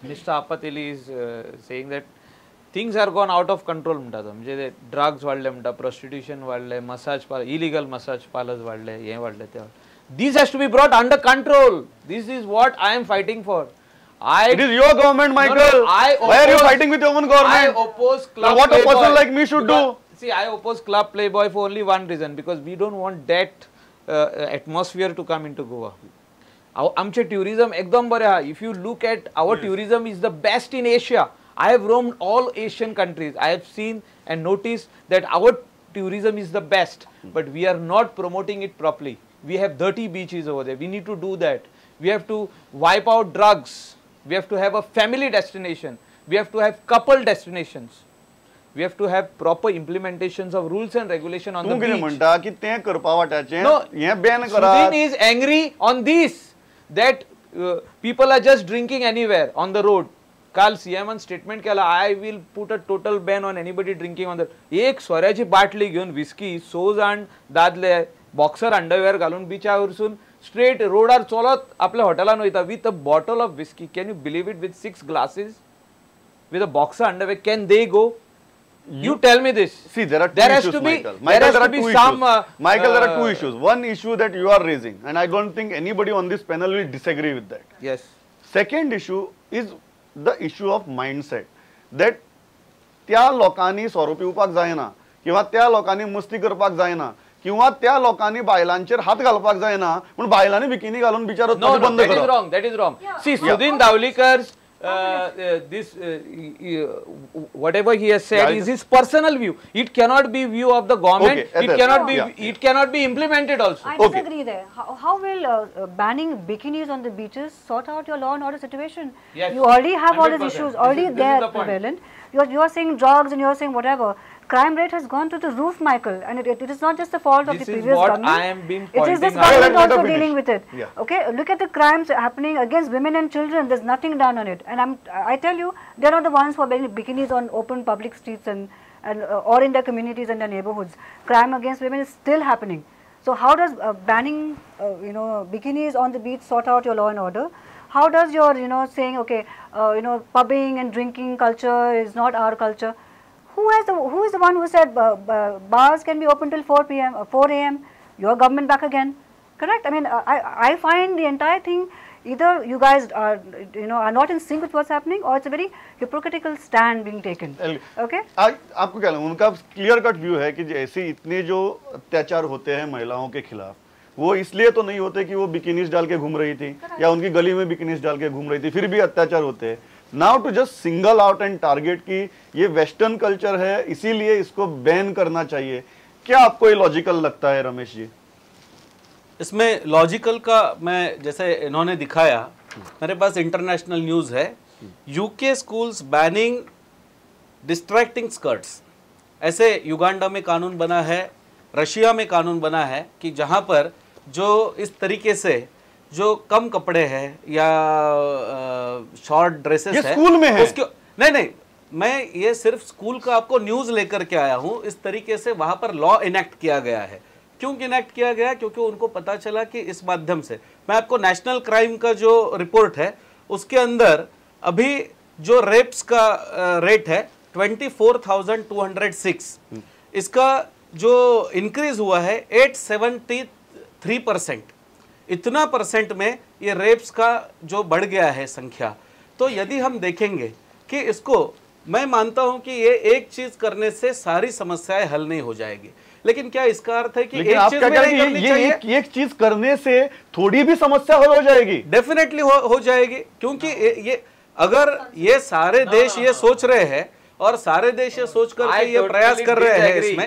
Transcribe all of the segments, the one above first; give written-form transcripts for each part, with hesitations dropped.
Mr. Apateli is saying that things are gone out of control म्हणटा तो म्हणजे drugs वाढले म्हणटा prostitution वाढले मसाज illegal massage parlors वाढले हे वाढले ते This has to be brought under control. This is what I am fighting for. It is your government, Michael. Why are you fighting with your own government? I oppose club what playboy. A person like me should do. See, I oppose club playboy for only one reason, because we don't want that atmosphere to come into Goa. आमचे tourism एकदम बरे हा. If you look at our tourism is the best in Asia. I have roamed all Asian countries. I have seen and noticed that our tourism is the best, but we are not promoting it properly. We have dirty beaches over there. We need to do that. We have to wipe out drugs. We have to have a family destination. We have to have couple destinations. We have to have proper implementations of rules and regulation on the beach. म्हणता की ते करपा वाट्याचे No, हे ban करा. Sudhin is angry on this, that people are just drinking anywhere on the road. काल सीएमन statement केला, I will put a total ban on anybody drinking on the. एक सोऱ्याची बाटली घेऊन विस्की, सोज आणि दादले बॉक्सर अंडरवेअर घालून बीचावरसून straight रोडार चलत आपल्या हॉटेलान वयता with a bottle of whiskey. Can you believe it? With 6 glasses, with a boxer underwear, can they go? You tell me this. See, there are two has issues, to be, Michael. There has to be some. Michael, there are two issues. One issue that you are raising, and I don't think anybody on this panel will disagree with that. Yes. Second issue is the issue of mindset. That त्या लोकांनी सोरो पिवपाक जायना, किंवा त्या लोकांनी मस्ती करपाक जायना, किंवा त्या लोकांनी बायलांचेर हात घालपाक जायना, पण बायलांनी बिकिनी घालून बिचारो बंद करप. That is wrong. That is wrong. See, Sudhin Davlikar's whatever he has said is his personal view. It cannot be view of the government. It cannot be implemented also. I disagree there. How will banning bikinis on the beaches sort out your law and order situation? Yes, you already have all these 100%. issues already there prevalent. You are saying drugs and you are saying whatever. Crime rate has gone to the roof, Michael, and it is not just the fault of the previous government. I am being it is this government also dealing with it. Okay, look at the crimes happening against women and children. There's nothing done on it, and I tell you, they're not the ones who are wearing bikinis on open public streets and or in their communities and their neighborhoods. Crime against women is still happening. So how does banning bikinis on the beach sort out your law and order? How does your saying okay pubbing and drinking culture is not our culture? Who is the one who said bars can be open till 4 p.m. 4 a.m. Your government back again, correct? I mean, I find the entire thing either you guys are are not in sync with what's happening, or it's a very hypocritical stand being taken. Okay? आपको क्या लगता है? उनका clear cut view है कि ऐसे इतने जो अत्याचार होते हैं महिलाओं के खिलाफ, वो इसलिए तो नहीं होते कि वो बिकिनीज डाल के घूम रही थी या उनकी गली में बिकिनीज डाल के घूम रही थी, फिर भी अत्याचार होते हैं. Now to just single out and target की ये वेस्टर्न कल्चर है, इसीलिए इसको बैन करना चाहिए, क्या आपको ये लॉजिकल लगता है रमेश जी? इसमें लॉजिकल का मैं जैसे इन्होंने दिखाया, मेरे पास इंटरनेशनल न्यूज़ है. UK schools banning distracting skirts. ऐसे युगांडा में कानून बना है, रशिया में कानून बना है कि जहाँ पर जो इस तरीके से जो कम कपड़े हैं या शॉर्ट ड्रेसेस है, स्कूल में है. उसके नहीं मैं ये सिर्फ स्कूल का आपको न्यूज़ लेकर के आया हूँ. इस तरीके से वहाँ पर लॉ इनेक्ट किया गया है. क्यों इनेक्ट किया गया? क्योंकि उनको पता चला कि इस माध्यम से, मैं आपको नेशनल क्राइम का जो रिपोर्ट है उसके अंदर अभी जो रेप्स का रेट है 24,206, इसका जो इंक्रीज हुआ है 873%. इतना परसेंट में ये रेप्स का जो बढ़ गया है संख्या. तो यदि हम देखेंगे कि इसको, मैं मानता हूं कि ये एक चीज करने से सारी समस्याएं हल नहीं हो जाएगी, लेकिन क्या इसका अर्थ है कि एक चीज में नहीं करनी चाहिए? एक चीज करने से थोड़ी भी समस्या हल हो जाएगी? डेफिनेटली हो जाएगी, क्योंकि ये अगर ये सारे देश ये सोच रहे हैं और सारे देश ये सोच कर ये प्रयास कर रहे हैं इसमें.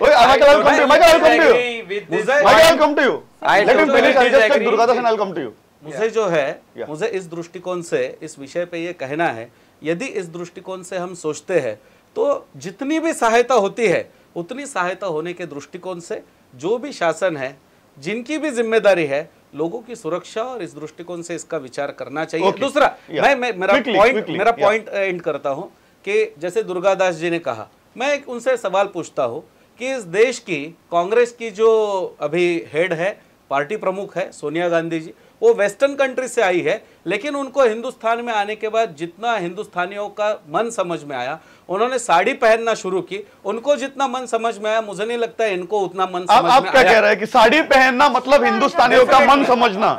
मुझे जो है, मुझे इस दृष्टिकोण से इस विषय पे ये कहना है, यदि इस दृष्टिकोण से हम सोचते हैं तो जितनी भी सहायता होती है उतनी सहायता होने के दृष्टिकोण से जो भी शासन है, जिनकी भी जिम्मेदारी है, लोगों की सुरक्षा, और इस दृष्टिकोण से इसका विचार करना चाहिए. दूसरा, मेरा पॉइंट एंड करता हूं कि जैसे दुर्गादास जी ने कहा, मैं उनसे सवाल पूछता हूं कि इस देश की कांग्रेस की जो अभी हेड है, पार्टी प्रमुख है सोनिया गांधी जी, वो वेस्टर्न कंट्री से आई है, लेकिन उनको हिंदुस्तान में आने के बाद जितना हिंदुस्तानियों का मन समझ में आया, उन्होंने साड़ी पहनना शुरू की, उनको जितना मन समझ में आया, मुझे नहीं लगता है इनको उतना मन समझ में आया। आप क्या कह रहे हैं कि साड़ी पहनना मतलब हिंदुस्तानियों का मन समझना?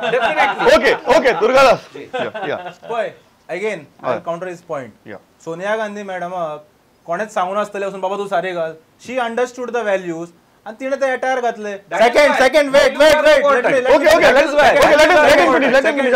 Okay okay, Durgadas, again I counter his point. Sonia Gandhi madam कोणेच सांगू नासतले वचून बाबा तू साडी घाल. शी अंडरस्टूड द व्हॅल्यूज आणि तिने ते अटायर घातले. Second wait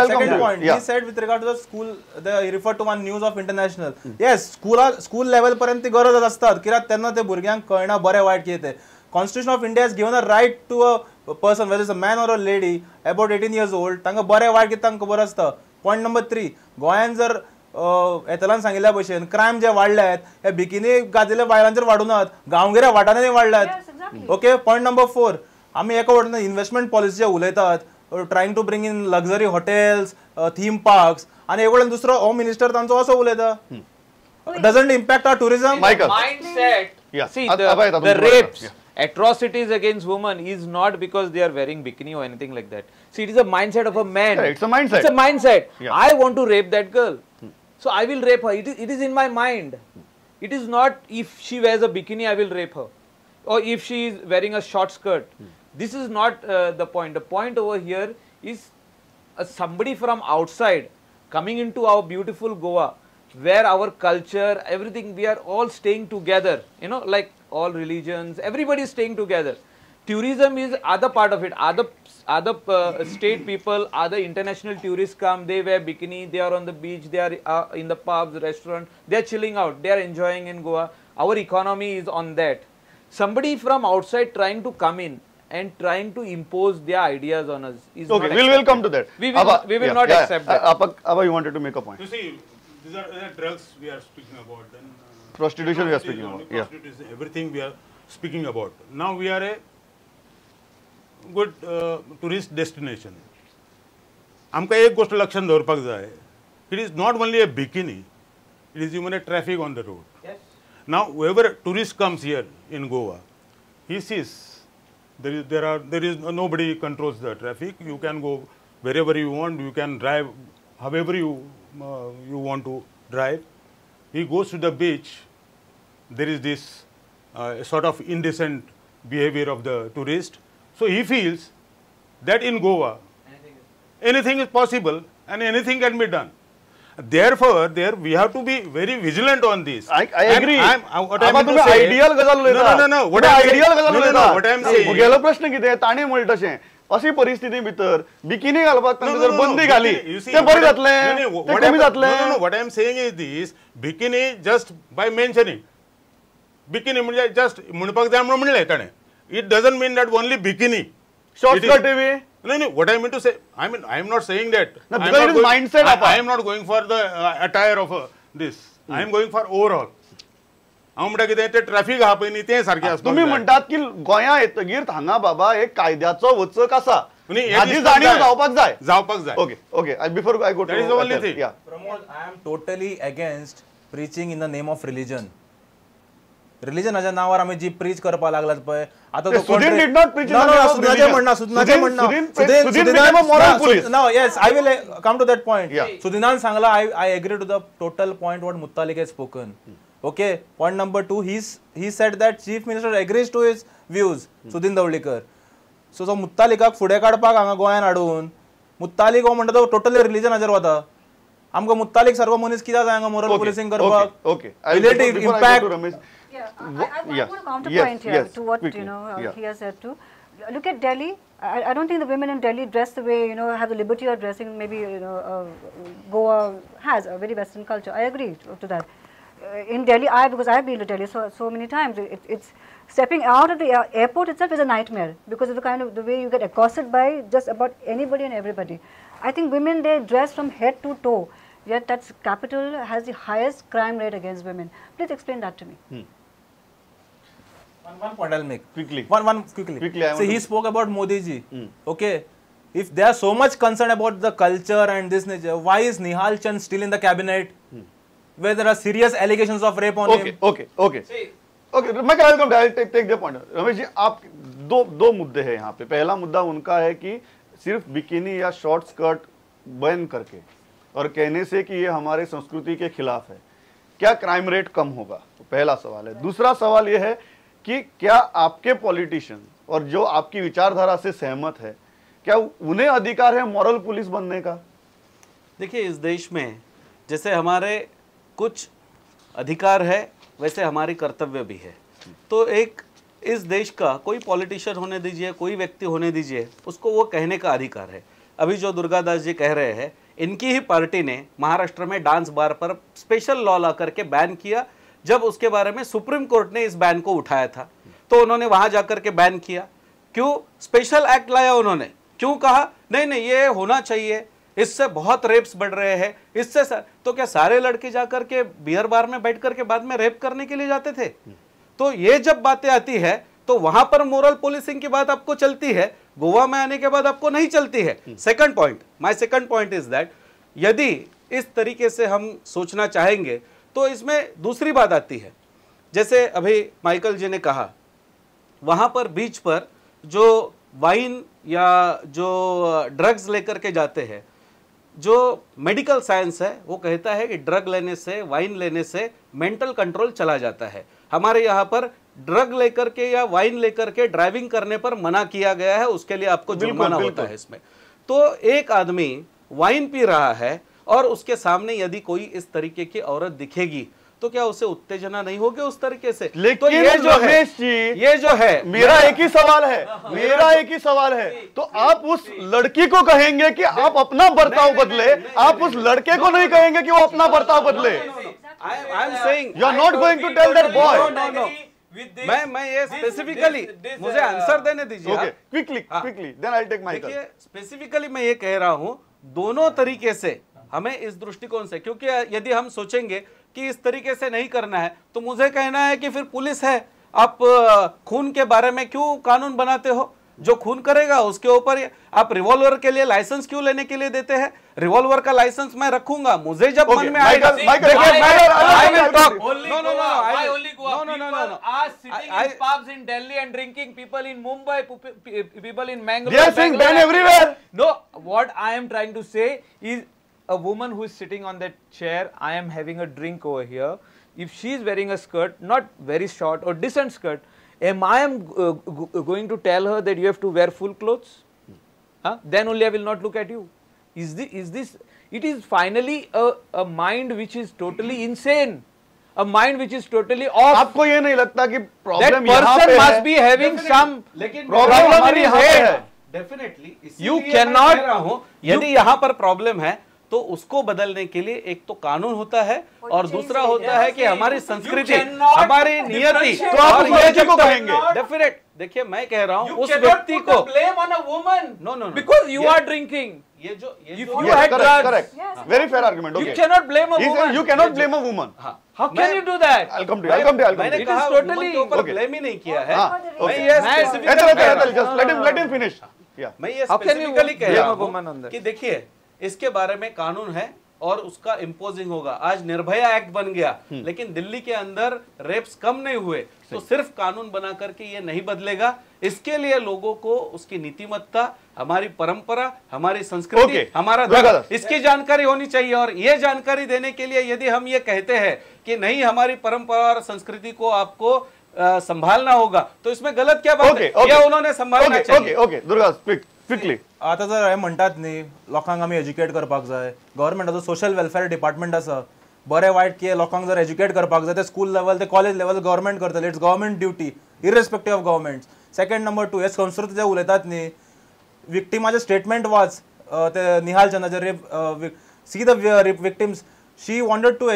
second point he said with regard to the school, he referred to one news of international. Yes, school level पर्यंत ती गरज असतात कित्याक तेन्ना ते भुरग्यांक कळना बरे वाईट कितें ते. Constitution of India has given a right to a person, whether it's a man or a lady, about 18 years old, तांकां बरे वाईट कितें तांकां खबर आसता. पॉइंट नंबर 3, गोंयांत जर येतलान सांगिल्ल्या भशेन क्रायम जे वाडल्यात हे बिकिनी घातिल्ल्या बायलांचेर वाडूनात, गांवगिऱ्या वाठारांनी वाडल्यात. ओके. पॉइंट नंबर 4, आमी एका वटेन इन्व्हेस्टमेंट पॉलिसी उलयतात, trying to bring in luxury hotels, theme parks, आणि एक वटेन दुसरो होम मिनिस्टर तांचो असो उलयता. Doesn't impact our tourism? Mindset. See, the rapes, atrocities against women is not because they are wearing bikini or anything like that. See, it is a mindset of a man. Yeah, it's a mindset. It's a mindset. Yeah. I want to rape that girl, so I will rape her. It is in my mind. It is not if she wears a bikini I will rape her, or if she is wearing a short skirt. This is not the point. The point over here is somebody from outside coming into our beautiful Goa, where our culture, everything, we are all staying together, you know, like all religions, everybody is staying together. Tourism is other part of it. Other state people, other international tourists come, they wear bikini, they are on the beach, they are in the pubs, restaurant, they are chilling out, they are enjoying in Goa. Our economy is on that. Somebody from outside trying to come in and trying to impose their ideas on us is okay, not we'll come to that. We will not accept that. Abba, you wanted to make a point. You see, these are drugs we are speaking about. Then Prostitution we are speaking about. Yeah. Prostitution, everything we are speaking about. Now we are a good tourist destination. आमकां एक गोष्ट लक्षात दवरपाक जाय. It is not only a bikini, it is even a traffic on the road. Yes. Now whoever tourist comes here in Goa, he sees there is nobody controls the traffic. You can go wherever you want. You can drive however you want to drive. He goes to the beach. There is this sort of indecent behavior of the tourist. So he feels that in Goa anything is possible and anything can be done. Therefore, we have to be very vigilant on this. I agree. What I mean to say, ideal गजाल उलयता. No. What ideal गजाल उलयता. What I am saying. गेलो प्रश्न कितें ताणें म्हणटा तशें अशी परिस्थिती भितर बिकिनी घालपाक तांकां जर बंदी घाली तें बरें जातलें, तें कमी जातलें. No. What I am saying is this: bikini just by mentioning, bikini म्हणजे just म्हणपाक जाय म्हणून म्हणलें ताणें. It doesn't mean that only bikini. Short skirt maybe. No. What I mean to say, I am not saying that. No, because it is mindset. I am not going for the attire of this. I am going for overall. हांव म्हणटा कितें तें traffic आहा पळय न्ही तें सारकें आसता. तुम्ही म्हणटात की गोंया येतगीर हांगा बाबा एक कायद्याचो वचक आसा. हाची जाणीव जावपाक जाय. Okay. Before I go to that is the only thing. Pramod, I am totally against preaching in the name of religion. रिलिजनाच्या नावार आमी जी प्रीच करपाक लागलात पळय आता तो Sudhin did not preach in the name of religion. सुधीनान moral police. No, yes, I will come to that point. Yeah. सुधीनान Sangla, I agree to the total point what Muttalik has spoken. Okay, point number 2, he said that chief minister agrees to his views, Sudhin Dawlikar. So मुत्तालिकाक फुडें काडपाक हांगा गोंयान हाडून मुत्तालिक हो म्हणटा तो totally रिलिजनाचेर वता. आमकां मुत्तालिक सारको मनीस कित्याक जाय हांगा मोरल पुलिसिंग करपाक? Okay. Relative impact. Yeah, I want to counterpoint here to what he has said too. Look at Delhi. I don't think the women in Delhi dress the way have the liberty of dressing. Maybe Goa has a very Western culture. I agree to that. In Delhi, because I've been to Delhi so many times, it's stepping out of the airport itself is a nightmare because of the way you get accosted by just about anybody and everybody. I think women, they dress from head to toe. Yet that's capital has the highest crime rate against women. Please explain that to me. One point I'll make quickly. One quickly. So he spoke about Modi ji. Okay, if they are so much concerned about the culture and this nature, why is Nihal Chand still in the cabinet? Where there are serious allegations of rape on him. Okay. मैं take the point. Ramesh ji, आप दो मुद्दे हैं यहाँ पे. पहला मुद्दा उनका है कि सिर्फ बिकिनी या शॉर्ट स्कर्ट बैन करके और कहने से कि ये हमारे संस्कृति के खिलाफ है, क्या क्राइम रेट कम होगा? तो पहला सवाल है। दूसरा सवाल ये है कि क्या आपके पॉलिटिशियन और जो आपकी विचारधारा से सहमत है, क्या उन्हें अधिकार है मॉरल पुलिस बनने का? देखिए, इस देश में जैसे हमारे कुछ अधिकार है वैसे हमारी कर्तव्य भी है। तो एक इस देश का कोई पॉलिटिशियन होने दीजिए, कोई व्यक्ति होने दीजिए, उसको वो कहने का अधिकार है। अभी जो दुर्गादास जी कह रहे हैं, इनकी ही पार्टी ने महाराष्ट्र में डांस बार पर स्पेशल लॉ ला करके बैन किया। जब उसके बारे में सुप्रीम कोर्ट ने इस बैन को उठाया था तो उन्होंने वहां जाकर के बैन किया। क्यों स्पेशल एक्ट लाया उन्होंने? क्यों कहा नहीं नहीं ये होना चाहिए, इससे बहुत रेप्स बढ़ रहे हैं, इससे तो क्या सारे लड़के जाकर के बियर बार में बैठ करके बाद में रेप करने के लिए जाते थे? तो ये जब बातें आती है तो वहां पर मोरल पुलिसिंग की बात आपको चलती है, गोवा में आने के बाद आपको नहीं चलती है। Second point, my second point is that यदि इस तरीके से हम सोचना चाहेंगे तो इसमें दूसरी बात आती है। जैसे अभी माइकल जी ने कहा, वहां पर बीच पर जो वाइन या जो ड्रग्स लेकर के जाते हैं, जो मेडिकल साइंस है वो कहता है कि ड्रग लेने से, वाइन लेने से मेंटल कंट्रोल चला जाता है। हमारे यहाँ पर ड्रग लेकर के या वाइन लेकर के ड्राइविंग करने पर मना किया गया है, उसके लिए आपको जुर्माना होता है इसमें। तो एक आदमी वाइन पी रहा है और उसके सामने यदि कोई इस तरीके की औरत दिखेगी तो क्या उसे उत्तेजना नहीं होगी उस तरीके से? लेकिन तो ये जो है मेरा एक ही सवाल है, तो आप उस लड़की को कहेंगे कि आप अपना बर्ताव बदले, आप उस लड़के को नहीं कहेंगे कि वो अपना बर्ताव बदले। I am saying you are not going to tell that boy. No. मैं ये स्पेसिफिकली मुझे आंसर देने दीजिए। Okay, quickly, then I'll take Michael. देखिए, स्पेसिफिकली मैं ये कह रहा हूं दोनों तरीके से हमें इस दृष्टिकोण से, क्योंकि यदि हम सोचेंगे कि इस तरीके से नहीं करना है तो मुझे कहना है कि फिर पुलिस है, आप खून के बारे में क्यों कानून बनाते हो? जो खून करेगा उसके ऊपर आप रिवॉल्वर के लिए लाइसेंस क्यों लेने के लिए देते हैं? रिवॉल्वर का लाइसेंस मैं रखूंगा, मुझे जब मन में आएगा। No, what I am trying to say is a woman who is sitting on that chair, I am having a drink over here. If she is wearing a skirt, not very short or decent skirt, am I going to tell her that you have to wear full clothes? Then only I will not look at you. Is this? It is finally a mind which is totally insane, a mind which is totally off. आपको ये नहीं लगता कि that person must be having some problem in his head? Definitely You cannot. यदि यहाँ पर problem है तो उसको बदलने के लिए एक तो कानून होता है और दूसरा होता है कि हमारी संस्कृति, हमारी नियति। तो आप उस लड़की को कहेंगे? डेफिनेट, देखिए मैं कह रहा हूँ उस व्यक्ति को blame on a woman. No. Because you are drinking. ये जो If Yes, you had drugs, correct. Very fair argument. Okay. you cannot blame a He said woman. you cannot blame a woman. How can you do that? I'll come to you. मैंने It कहा is totally- woman के ऊपर Okay. Blame ही नहीं किया है। हाँ, मैं okay. ये मैं- specifically कह रहा हूँ। Just let him finish. Yeah. मैं ये How can you स्पेसिफिकली कह रहा blame a woman on हूँ that? कि देखिए इसके बारे में कानून है और उसका इम्पोजिंग होगा। आज निर्भया एक्ट बन गया, लेकिन दिल्ली के अंदर रेप्स कम नहीं हुए, तो सिर्फ कानून बना करके ये नहीं बदलेगा। इसके लिए लोगों को उसकी नीतिमत्ता, हमारी परंपरा, हमारी संस्कृति, Okay. हमारा धर्म, इसकी जानकारी होनी चाहिए। और ये जानकारी देने के लिए यदि हम ये कहते हैं कि नहीं हमारी परंपरा और संस्कृति को आपको संभालना होगा, तो इसमें गलत क्या बात है? या उन्होंने संभालना चाहिए। Okay. Durga, speak quickly. आता जर हे म्हणटात न्ही लोकांक आमी एज्युकेट करपाक जाय, गव्हर्मेंटाचो सोशल वेलफेअर डिपार्टमेंट आसा, बरें वायट कितें लोकांक जर एज्युकेट करपाक जाय ते स्कूल लेवल ते कॉलेज लेवल गव्हर्मेंट करतले, it's government duty irrespective of government. Second number 2 हे संस्कृती जे उलयतात न्ही, विक्टिमाचे स्टेटमेंट वाच, ते निहाल चंदाचे rape, see the victims, she wanted to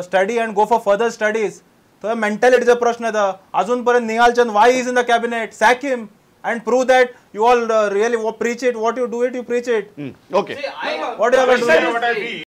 study and go for further studies. थंय मेंटॅलिटीचो प्रश्न येता. अजून पर्यंत Nihal Chand why is in the cabinet, sack him and prove that you all really preach it, what you do it, you preach it. Okay. See, What you are going to do?